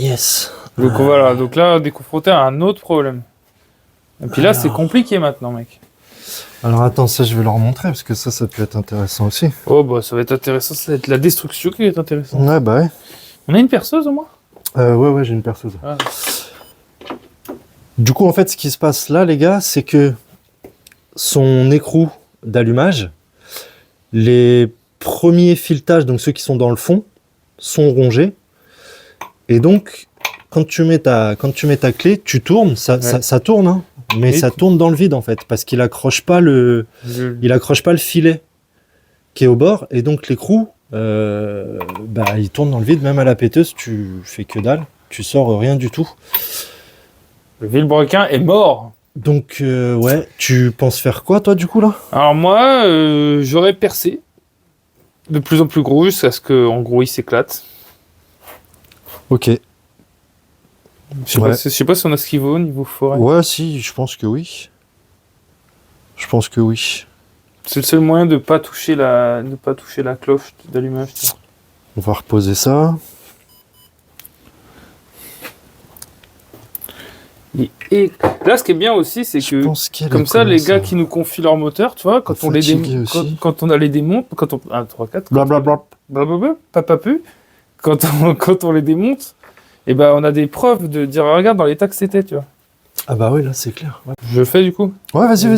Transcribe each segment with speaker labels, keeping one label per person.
Speaker 1: Yes.
Speaker 2: Donc voilà, donc là on est confronté à un autre problème. Et puis là c'est compliqué maintenant mec.
Speaker 1: Alors attends, ça je vais leur montrer parce que ça peut être intéressant aussi.
Speaker 2: Oh bah ça va être intéressant, ça va être la destruction qui va être intéressante.
Speaker 1: Ouais bah ouais.
Speaker 2: On a une perceuse au moins
Speaker 1: Ouais j'ai une perceuse.
Speaker 2: Ah.
Speaker 1: Du coup en fait ce qui se passe là les gars, c'est que son écrou d'allumage, les premiers filetages, donc ceux qui sont dans le fond, sont rongés. Et donc quand tu mets ta clé, tu tournes, ça tourne, hein, mais ça tourne dans le vide en fait, parce qu'il accroche pas le filet qui est au bord, et donc l'écrou, il tourne dans le vide, même à la péteuse, tu fais que dalle, tu sors rien du tout.
Speaker 2: Le vilebrequin est mort.
Speaker 1: Donc ouais, tu penses faire quoi toi du coup là?
Speaker 2: Alors moi, j'aurais percé de plus en plus gros jusqu'à ce qu'en gros il s'éclate.
Speaker 1: Ok.
Speaker 2: Je sais pas si on a ce qu'il vaut au niveau forêt.
Speaker 1: Ouais, si, je pense que oui. C'est
Speaker 2: le seul moyen de ne pas toucher la cloche d'allumage.
Speaker 1: On va reposer ça.
Speaker 2: Et là, ce qui est bien aussi, c'est que comme ça, les gars qui nous confient leur moteur, tu vois, quand on a les démonte, 1, 3, 4,
Speaker 1: blablabla,
Speaker 2: papapu, quand on les démonte, et ben on a des preuves de dire regarde dans l'état que c'était, tu vois.
Speaker 1: Ah bah oui, là c'est clair. Ouais.
Speaker 2: Je le fais du coup.
Speaker 1: Ouais, vas-y.
Speaker 2: Alors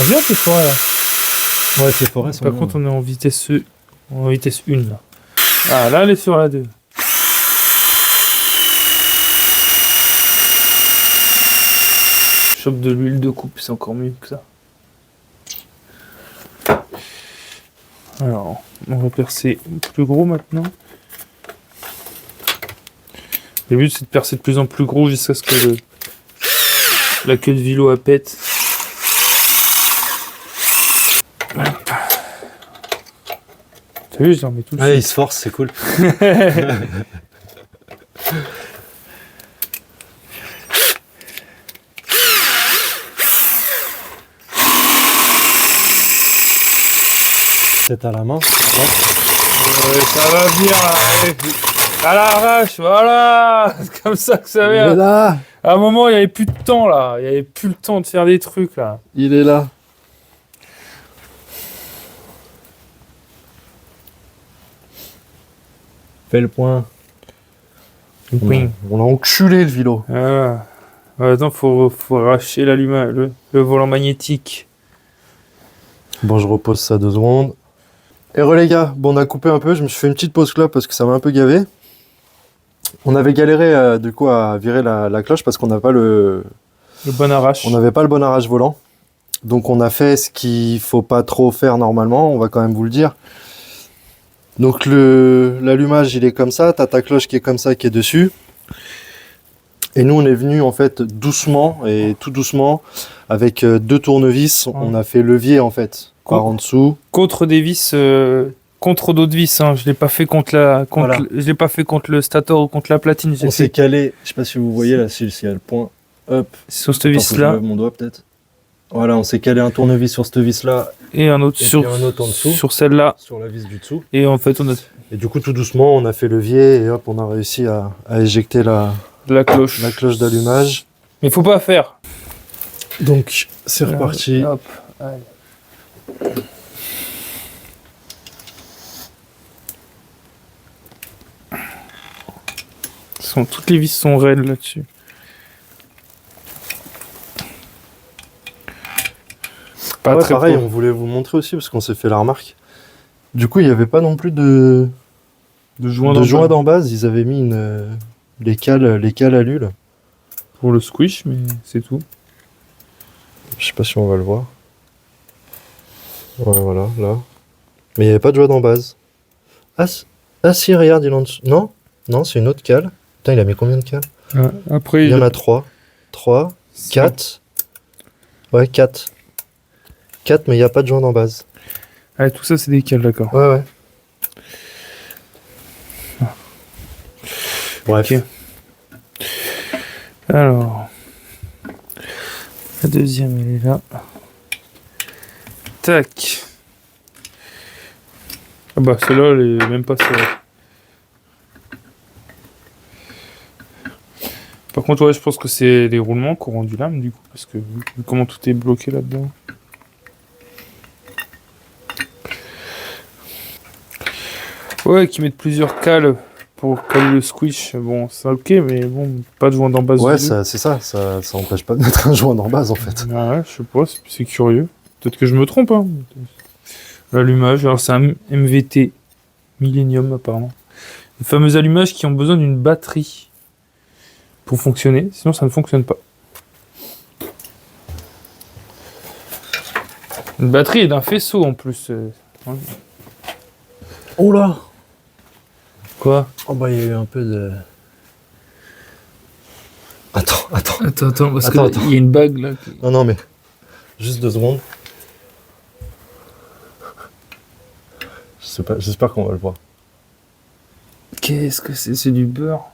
Speaker 2: viens tes forêts là.
Speaker 1: Ouais, ces forêts sont
Speaker 2: Par contre, on est en vitesse 1 là. Ah là, elle est sur la 2. Chope de l'huile de coupe, c'est encore mieux que ça. Alors, on va percer plus gros maintenant. Le but c'est de percer de plus en plus gros jusqu'à ce que la queue de vélo à pète. T'as vu, j'en mets tout le
Speaker 1: Ouais, il se force, c'est cool. C'est à la main.
Speaker 2: Ça va venir là. À l'arrache, voilà. C'est comme ça que ça vient.
Speaker 1: Il est là.
Speaker 2: À un moment, il n'y avait plus de temps là. Il n'y avait plus le temps de faire des trucs là.
Speaker 1: Il est là. Fais le point.
Speaker 2: Oui.
Speaker 1: On a enculé le vélo.
Speaker 2: Ah. Attends, faut arracher l'allumage, le volant magnétique.
Speaker 1: Bon, je repose ça 2 secondes. Et les gars, bon, on a coupé un peu. Je me suis fait une petite pause clope parce que ça m'a un peu gavé. On avait galéré du coup à virer la cloche parce qu'on n'a pas le
Speaker 2: bon arrache.
Speaker 1: On n'avait pas le bon arrache volant. Donc on a fait ce qu'il faut pas trop faire normalement. On va quand même vous le dire. Donc l'allumage il est comme ça. T'as ta cloche qui est comme ça, qui est dessus. Et nous on est venu en fait doucement et tout doucement avec 2 tournevis. On a fait levier en fait par en dessous.
Speaker 2: Contre des vis. Contre d'autres vis, hein. Je l'ai pas fait je l'ai pas fait contre le stator ou contre la platine.
Speaker 1: On s'est calé, je sais pas si vous voyez là, s'il y a le point, hop.
Speaker 2: Sur cette vis là.
Speaker 1: Je lève mon doigt peut-être. Voilà, on s'est calé un tournevis sur cette vis là.
Speaker 2: Et un autre
Speaker 1: en dessous.
Speaker 2: Sur celle-là.
Speaker 1: Sur la vis du dessous.
Speaker 2: Et en fait
Speaker 1: Et du coup tout doucement on a fait levier et hop on a réussi à éjecter la
Speaker 2: cloche.
Speaker 1: La cloche d'allumage.
Speaker 2: Mais faut pas faire.
Speaker 1: Donc c'est reparti.
Speaker 2: Hop. Allez. Toutes les vis sont raides là-dessus.
Speaker 1: Pas très pareil, on voulait vous montrer aussi parce qu'on s'est fait la remarque. Du coup, il n'y avait pas non plus de joint d'en base. Ils avaient mis les cales à l'huile.
Speaker 2: Pour le squish, mais c'est tout.
Speaker 1: Je sais pas si on va le voir. Ouais, voilà, là. Mais il n'y avait pas de joint d'en base. Ah si, regarde, il en dessous. Non, c'est une autre cale. Putain, il a mis combien de cales?
Speaker 2: Après,
Speaker 1: il y en a 3. 3, 4. Ouais, 4. 4, mais il n'y a pas de joint d'en base.
Speaker 2: Ah, tout ça, c'est des cales, d'accord.
Speaker 1: Ouais. Bref.
Speaker 2: Okay. Alors, la deuxième, elle est là. Tac. Ah bah celle-là, elle est même pas serrée. Par contre, ouais, je pense que c'est les roulements qui ont rendu l'âme, du coup, parce que vu comment tout est bloqué là-dedans. Ouais, qui mettent plusieurs cales pour caler le squish. Bon, c'est ok, mais bon, pas de joint d'embase.
Speaker 1: Ouais, c'est ça empêche pas de mettre un joint d'embase en fait.
Speaker 2: Ouais, je sais pas, c'est curieux. Peut-être que je me trompe, hein. L'allumage, alors c'est un MVT Millennium apparemment. Les fameux allumages qui ont besoin d'une batterie pour fonctionner, sinon ça ne fonctionne pas. Une batterie et d'un faisceau en plus.
Speaker 1: Oh là!
Speaker 2: Quoi?
Speaker 1: Oh bah il y a eu un peu de... Attends,
Speaker 2: parce qu'il y a une bague là.
Speaker 1: Non, mais juste 2 secondes. Je sais pas, j'espère qu'on va le voir.
Speaker 2: Qu'est-ce que c'est? C'est du beurre.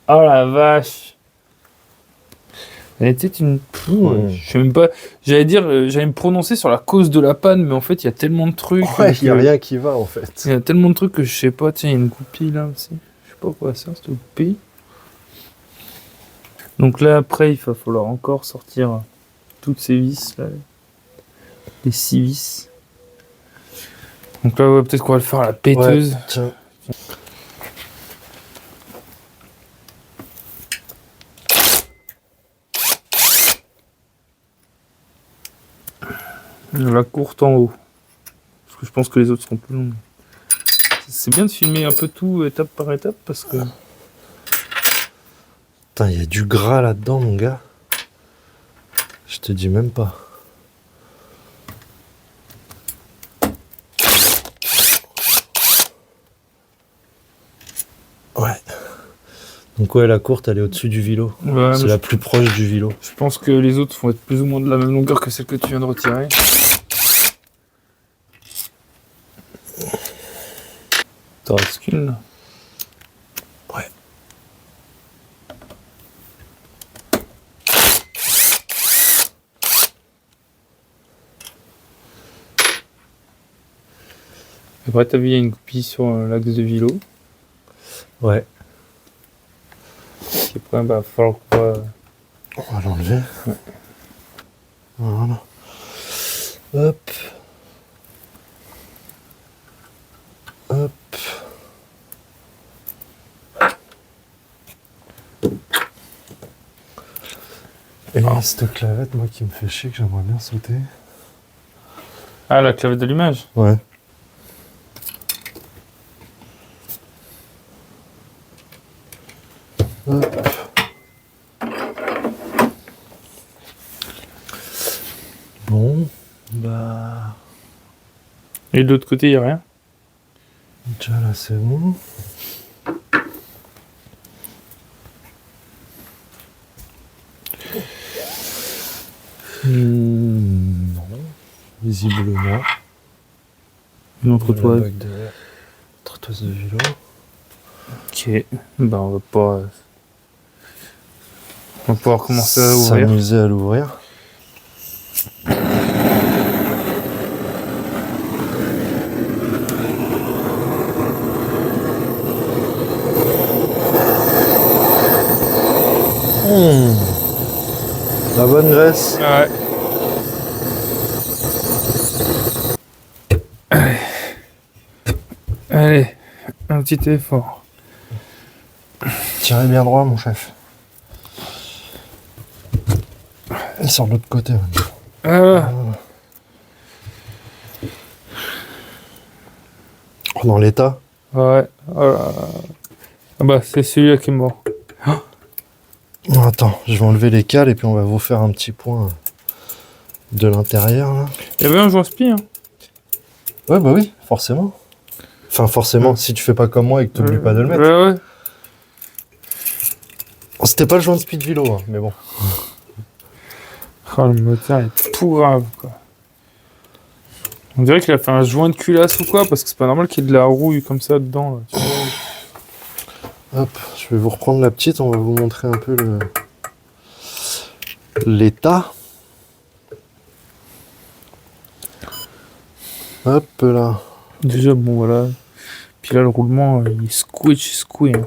Speaker 2: Oh la vache! Elle était une... Je sais même pas... J'allais me prononcer sur la cause de la panne, mais en fait, il y a tellement de trucs...
Speaker 1: Ouais, il n'y a rien qui va, en fait.
Speaker 2: Il y a tellement de trucs que je sais pas. Tiens, il y a une goupille, là, aussi. Je sais pas quoi ça, cette goupille. Donc là, après, il va falloir encore sortir toutes ces vis, là. Les 6 vis. Donc là, ouais, peut-être qu'on va le faire à la péteuse.
Speaker 1: Ouais, tiens.
Speaker 2: La courte en haut. Parce que je pense que les autres seront plus longues. C'est bien de filmer un peu tout étape par étape parce que...
Speaker 1: Putain, il y a du gras là-dedans, mon gars. Je te dis même pas. Ouais. Donc ouais, la courte, elle est au-dessus du vilo.
Speaker 2: Ouais,
Speaker 1: c'est la plus proche du vilo.
Speaker 2: Je pense que les autres vont être plus ou moins de la même longueur que celle que tu viens de retirer. T'en restes qu'une.
Speaker 1: Ouais.
Speaker 2: Après, t'as vu, il y a une goupille sur l'axe de vilo.
Speaker 1: Ouais.
Speaker 2: Et après, bah, falloir qu'on
Speaker 1: On va l'enlever.
Speaker 2: Ouais.
Speaker 1: Voilà. Hop. Hop. Et cette clavette, moi, qui me fait chier, que j'aimerais bien sauter.
Speaker 2: Ah, la clavette d'allumage?
Speaker 1: Ouais. Hop. Bon, bah...
Speaker 2: Et de l'autre côté, il n'y a rien?
Speaker 1: Déjà là, c'est bon. Non, visiblement.
Speaker 2: Une entretoise.
Speaker 1: Entretoise de vélo.
Speaker 2: Ok, bah on va pas... On va pouvoir commencer à ouvrir.
Speaker 1: S'amuser à l'ouvrir. La bonne graisse.
Speaker 2: Ouais. Allez, un petit effort.
Speaker 1: Tirez bien droit, mon chef. Il sort de l'autre côté. Dans l'état.
Speaker 2: Ouais. Ah bah, c'est celui-là qui est mort.
Speaker 1: Non, attends, je vais enlever les cales et puis on va vous faire un petit point de l'intérieur. Là.
Speaker 2: Il y avait un joint spi, hein?
Speaker 1: Ouais, bah oui, forcément. Enfin, forcément, si tu fais pas comme moi et que tu n'oublies pas de le mettre.
Speaker 2: Ouais.
Speaker 1: C'était pas le joint de speed vélo, hein, mais bon.
Speaker 2: Oh, le moteur est tout grave, quoi. On dirait qu'il a fait un joint de culasse ou quoi, parce que c'est pas normal qu'il y ait de la rouille comme ça dedans. Là, tu vois.
Speaker 1: Hop, je vais vous reprendre la petite, on va vous montrer un peu l'état. Hop là.
Speaker 2: Déjà, bon, voilà. Puis là, le roulement, il secouille. Hein.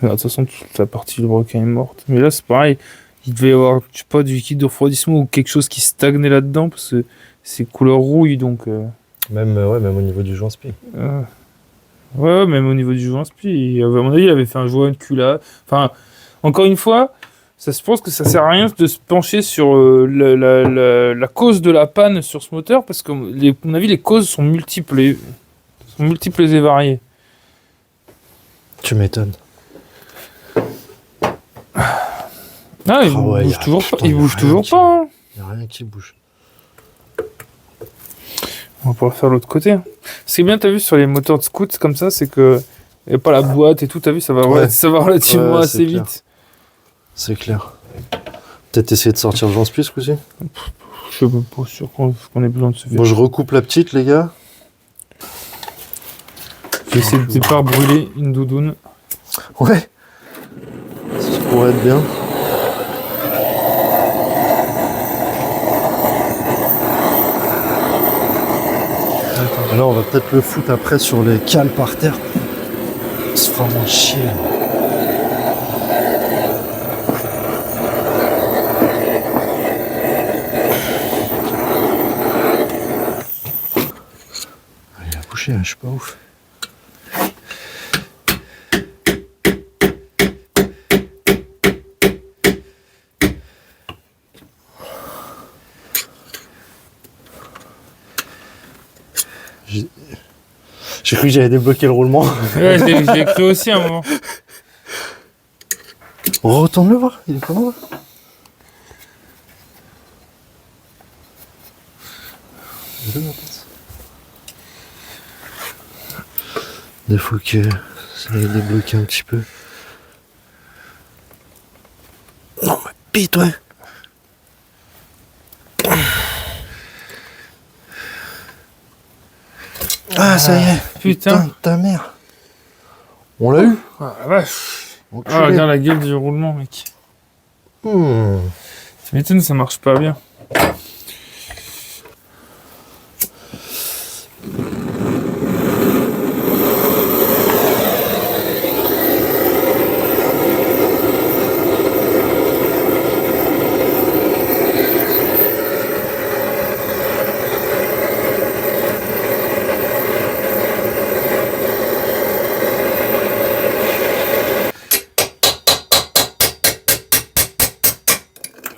Speaker 2: De toute façon, toute la partie du requin est morte. Mais là, c'est pareil. Il devait y avoir, je sais pas, du liquide de refroidissement ou quelque chose qui stagnait là-dedans parce que c'est couleur rouille, donc...
Speaker 1: Même au niveau du joint spi.
Speaker 2: Ouais, même au niveau du joint spi. À mon avis, il avait fait un joint de cul là. Enfin, encore une fois, ça se pense que ça sert à rien de se pencher sur la cause de la panne sur ce moteur parce que, à mon avis, les causes sont multiples et variées.
Speaker 1: Tu m'étonnes.
Speaker 2: Ah, il
Speaker 1: ouais,
Speaker 2: bouge toujours pas.
Speaker 1: putain,
Speaker 2: Il bouge toujours pas. Hein.
Speaker 1: Il n'y a rien qui bouge.
Speaker 2: On va pouvoir faire l'autre côté. Ce qui est bien, t'as vu, sur les moteurs de scoot comme ça, c'est que il n'y a pas la boîte et tout, t'as vu, ça va relativement
Speaker 1: Ouais,
Speaker 2: assez
Speaker 1: c'est clair.
Speaker 2: vite.
Speaker 1: C'est clair. Peut-être essayer de sortir le joint spi ce coup-ci.
Speaker 2: Je suis pas sûr qu'on ait besoin de se faire.
Speaker 1: Bon, je recoupe la petite, les gars.
Speaker 2: Je vais essayer de départ brûler une doudoune.
Speaker 1: Ouais. Ça pourrait être bien. Là, on va peut-être le foutre après sur les cales par terre. On se fera moins chier. Il a bouché, hein, je suis pas ouf. J'ai cru que j'avais débloqué le roulement.
Speaker 2: Ouais, j'ai cru aussi à un moment.
Speaker 1: On retourne le voir, il est pas loin. Il faut que ça aille débloquer un petit peu. Non mais pite, ouais. Ah, ça y est.
Speaker 2: Putain.
Speaker 1: Ta mère. On l'a eu.
Speaker 2: Ah la vache.
Speaker 1: Enculé.
Speaker 2: Ah, regarde la gueule du roulement, mec.
Speaker 1: Hmm.
Speaker 2: Tu m'étonnes, ça marche pas bien.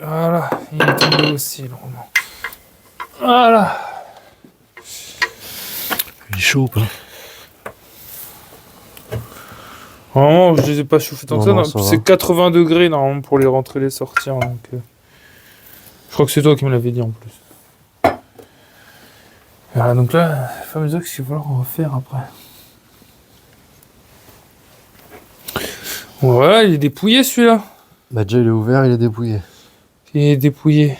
Speaker 2: Voilà, il est tombé aussi, le roulement. Voilà.
Speaker 1: Il est chaud ou pas?
Speaker 2: Normalement, je les ai pas chauffés tant que
Speaker 1: Non,
Speaker 2: ça.
Speaker 1: ça
Speaker 2: C'est
Speaker 1: va.
Speaker 2: 80 degrés normalement pour les rentrer et les sortir. Donc, je crois que c'est toi qui me l'avais dit en plus. Voilà, donc là, le fameux axe qu'il va falloir refaire après. Voilà, il est dépouillé celui-là.
Speaker 1: Bah déjà il est ouvert, il est dépouillé.
Speaker 2: Il est dépouillé.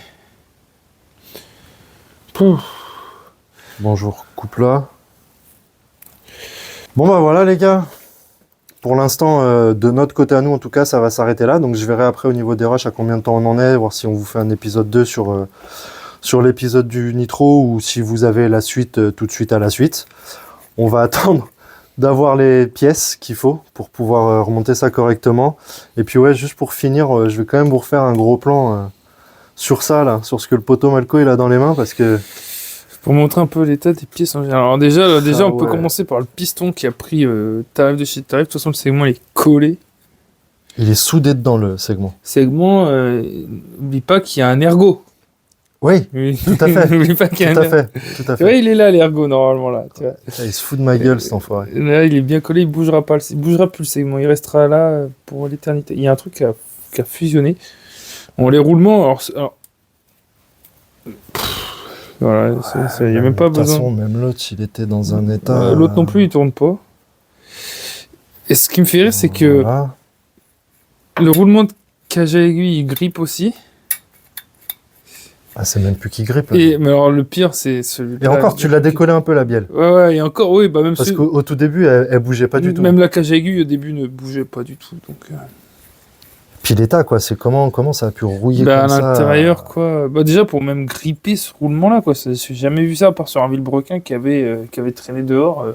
Speaker 2: Pouf.
Speaker 1: Bonjour, coupe là. Bon bah voilà les gars. Pour l'instant, de notre côté à nous en tout cas, ça va s'arrêter là. Donc je verrai après au niveau des rushs à combien de temps on en est, voir si on vous fait un épisode 2 sur l'épisode du Nitro ou si vous avez la suite tout de suite à la suite. On va attendre d'avoir les pièces qu'il faut pour pouvoir remonter ça correctement. Et puis ouais, juste pour finir, je vais quand même vous refaire un gros plan sur ça là, sur ce que le poteau Malco il a dans les mains parce que
Speaker 2: Pour montrer un peu l'état des pièces en général. Alors déjà on peut
Speaker 1: ouais.
Speaker 2: commencer par le piston qui a pris tarif de chez tarif. De toute façon, le segment il est collé.
Speaker 1: il est soudé dedans le segment.
Speaker 2: Segment, n'oublie pas qu'il y a un ergot.
Speaker 1: Oui,
Speaker 2: Oui.
Speaker 1: tout à fait.
Speaker 2: N'oublie pas qu'il y a
Speaker 1: Tout
Speaker 2: un
Speaker 1: à
Speaker 2: ergot.
Speaker 1: fait, tout à
Speaker 2: Tu vois,
Speaker 1: fait.
Speaker 2: il est là l'ergot normalement là. Tu vois.
Speaker 1: Il se fout de ma gueule cet enfoiré.
Speaker 2: Là, il est bien collé, il bougera pas, il bougera plus le segment, il restera là pour l'éternité. Il y a un truc qui a fusionné. Bon, les roulements, voilà, il n'y a même pas
Speaker 1: De toute
Speaker 2: besoin.
Speaker 1: façon, même l'autre, il était dans un état.
Speaker 2: L'autre non plus, il tourne pas. Et ce qui me fait rire, c'est que
Speaker 1: Voilà.
Speaker 2: le roulement de cage à aiguille, il grippe aussi.
Speaker 1: Ah, c'est même plus qui grippe.
Speaker 2: Mais alors, le pire, c'est celui-là.
Speaker 1: Et encore, tu l'as décollé un peu la bielle.
Speaker 2: Ouais, et encore, oui, bah même
Speaker 1: Parce
Speaker 2: celui-
Speaker 1: qu'au tout début, elle bougeait pas du tout.
Speaker 2: Même la cage à aiguille, au début, ne bougeait pas du tout. Donc,
Speaker 1: Puis l'état, quoi, c'est comment ça a pu rouiller
Speaker 2: Bah, à
Speaker 1: comme ça.
Speaker 2: l'intérieur, quoi. Bah, déjà, pour même gripper ce roulement-là, quoi. J'ai jamais vu ça, à part sur un vilebrequin qui avait traîné dehors.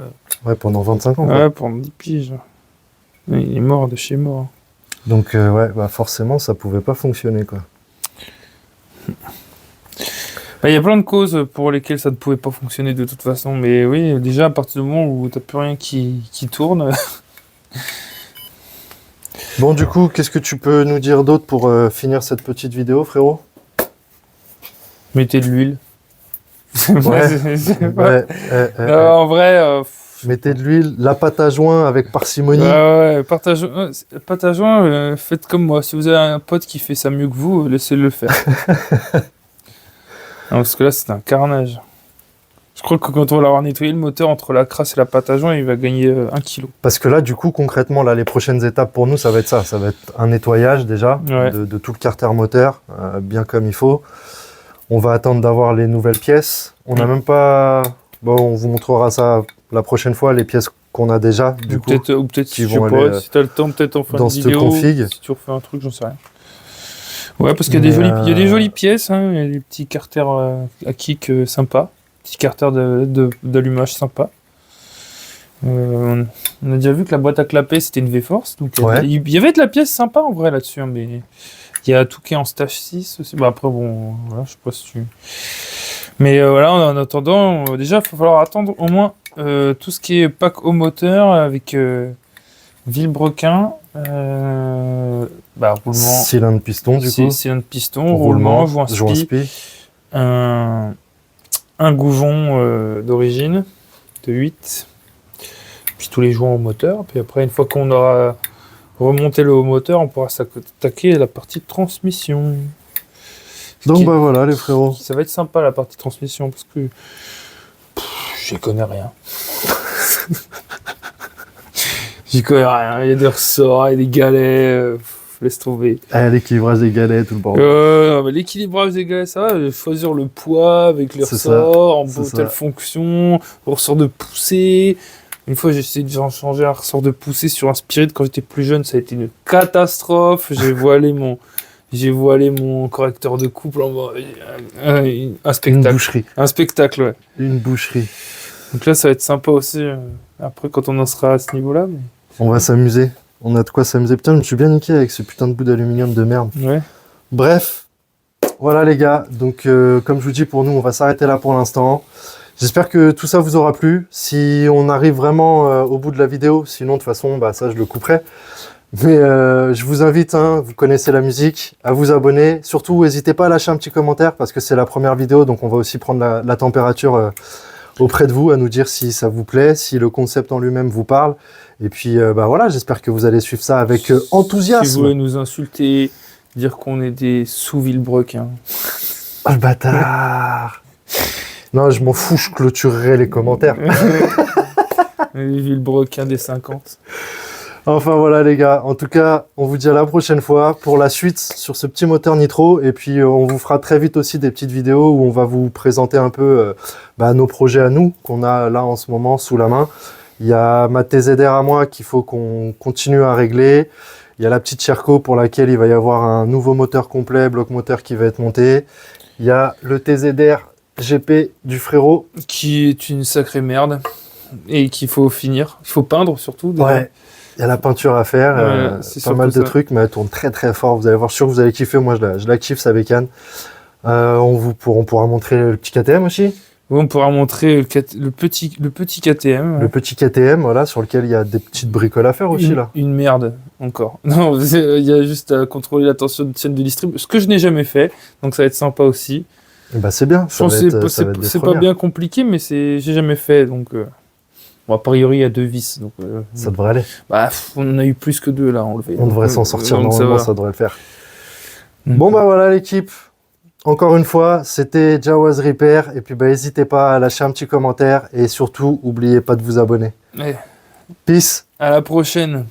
Speaker 1: Ouais, pendant 25 ans, quoi.
Speaker 2: Ouais, pendant 10 piges. Il est mort de chez mort.
Speaker 1: Donc, ouais, bah forcément, ça pouvait pas fonctionner, quoi.
Speaker 2: Bah, il y a plein de causes pour lesquelles ça ne pouvait pas fonctionner de toute façon. Mais oui, déjà, à partir du moment où t'as plus rien qui tourne.
Speaker 1: Bon, du coup, qu'est-ce que tu peux nous dire d'autre pour finir cette petite vidéo, frérot?
Speaker 2: Mettez de l'huile.
Speaker 1: Ouais. Ouais,
Speaker 2: En vrai,
Speaker 1: mettez de l'huile, la pâte à joint avec parcimonie.
Speaker 2: ouais, pâte à joint, faites comme moi. Si vous avez un pote qui fait ça mieux que vous, laissez-le le faire. Non, parce que là, c'est un carnage. Je crois que quand on va l'avoir nettoyé, le moteur, entre la crasse et la pâte à joint, il va gagner 1 kg.
Speaker 1: Parce que là, du coup, concrètement, là, les prochaines étapes pour nous, ça va être ça. Ça va être un nettoyage déjà
Speaker 2: Ouais.
Speaker 1: de tout le carter moteur, bien comme il faut. On va attendre d'avoir les nouvelles pièces. On n'a même pas... Bon, on vous montrera ça la prochaine fois, les pièces qu'on a déjà, du coup.
Speaker 2: Ou peut-être,
Speaker 1: qui
Speaker 2: je sais
Speaker 1: vont
Speaker 2: pas,
Speaker 1: aller,
Speaker 2: si t'as le temps, peut-être en fin
Speaker 1: dans
Speaker 2: de
Speaker 1: cette
Speaker 2: vidéo,
Speaker 1: config.
Speaker 2: si tu refais un truc, j'en sais rien. Ouais, parce qu'il y a il y a des jolies pièces, hein. Il y a des petits carters à kick sympas, petits carters d'allumage sympas. On a déjà vu que la boîte à clapper, c'était une V-Force, donc
Speaker 1: Ouais.
Speaker 2: il y avait de la pièce sympa en vrai là-dessus, hein, mais il y a tout qui est en stage 6 aussi. Bah après, bon, voilà, je sais pas si tu... Mais voilà, en attendant, déjà, il va falloir attendre au moins tout ce qui est pack au moteur avec vilebrequin, roulement,
Speaker 1: Cylindre piston, du coup.
Speaker 2: cylindre piston, roulement, joint spi, un goujon d'origine de 8, puis tous les joints au moteur. Puis après, une fois qu'on aura remonté le haut moteur, on pourra s'attaquer à la partie transmission.
Speaker 1: Donc bah voilà les frérots.
Speaker 2: Ça va être sympa la partie transmission parce que j'y connais rien. J'y connais rien. Il y a des ressorts, il y a des galets. Laisse tomber.
Speaker 1: L'équilibrage des galets, tout le bordel.
Speaker 2: Non, mais l'équilibrage des galets, ça va. Choisir le poids avec les ressorts, en telle fonction, le ressort de poussée. Une fois, j'ai essayé de changer un ressort de poussée sur un Spirit quand j'étais plus jeune. Ça a été une catastrophe. J'ai voilé mon correcteur de couple un spectacle.
Speaker 1: Une boucherie.
Speaker 2: Un spectacle, ouais.
Speaker 1: Une boucherie.
Speaker 2: Donc là, ça va être sympa aussi. Après, quand on en sera à ce niveau-là. Mais...
Speaker 1: On va s'amuser. On a de quoi s'amuser. Putain, je me suis bien niqué avec ce putain de bout d'aluminium de merde.
Speaker 2: Ouais.
Speaker 1: Bref. Voilà les gars. Donc, comme je vous dis, pour nous, on va s'arrêter là pour l'instant. J'espère que tout ça vous aura plu. Si on arrive vraiment au bout de la vidéo, sinon, de toute façon, bah, ça, je le couperai. Mais je vous invite, hein, vous connaissez la musique, à vous abonner. Surtout, n'hésitez pas à lâcher un petit commentaire parce que c'est la première vidéo, donc on va aussi prendre la température auprès de vous, à nous dire si ça vous plaît, si le concept en lui-même vous parle. Et puis, bah voilà, j'espère que vous allez suivre ça avec enthousiasme.
Speaker 2: Si vous voulez nous insulter, dire qu'on est des sous-vilebrequins.
Speaker 1: Oh le bâtard. Non, je m'en fous, je clôturerai les commentaires.
Speaker 2: Les vilebrequins des 50.
Speaker 1: Enfin voilà les gars, en tout cas, on vous dit à la prochaine fois pour la suite sur ce petit moteur nitro. Et puis on vous fera très vite aussi des petites vidéos où on va vous présenter un peu nos projets à nous qu'on a là en ce moment sous la main. Il y a ma TZR à moi qu'il faut qu'on continue à régler. Il y a la petite Sherco pour laquelle il va y avoir un nouveau moteur complet, bloc moteur qui va être monté. Il y a le TZR GP du frérot.
Speaker 2: Qui est une sacrée merde. Et qu'il faut finir. Il faut peindre surtout. Déjà.
Speaker 1: Ouais. Il y a la peinture à faire, pas mal de trucs, mais elle tourne très très fort. Vous allez voir, sûr que vous allez kiffer. Moi, je la kiffe, sa bécane. On pourra montrer le petit KTM aussi.
Speaker 2: Oui, on pourra montrer le petit KTM.
Speaker 1: Le petit KTM, voilà, sur lequel il y a des petites bricoles à faire aussi, là.
Speaker 2: Une merde, encore. Non, il y a juste à contrôler la tension de chaîne de distrib, ce que je n'ai jamais fait, donc ça va être sympa aussi.
Speaker 1: Bah c'est bien.
Speaker 2: Je pense que c'est pas bien compliqué, mais j'ai jamais fait, donc... Bon, a priori, il y a 2 vis. Donc,
Speaker 1: ça devrait aller.
Speaker 2: Bah, on en a eu plus que 2 là enlevés.
Speaker 1: On devrait s'en sortir, normalement, ça devrait le faire.
Speaker 2: Donc,
Speaker 1: bon, bah voilà l'équipe. Encore une fois, c'était Jawaz Repair. Et puis, bah, n'hésitez pas à lâcher un petit commentaire. Et surtout, n'oubliez pas de vous abonner.
Speaker 2: Ouais.
Speaker 1: Peace.
Speaker 2: À la prochaine.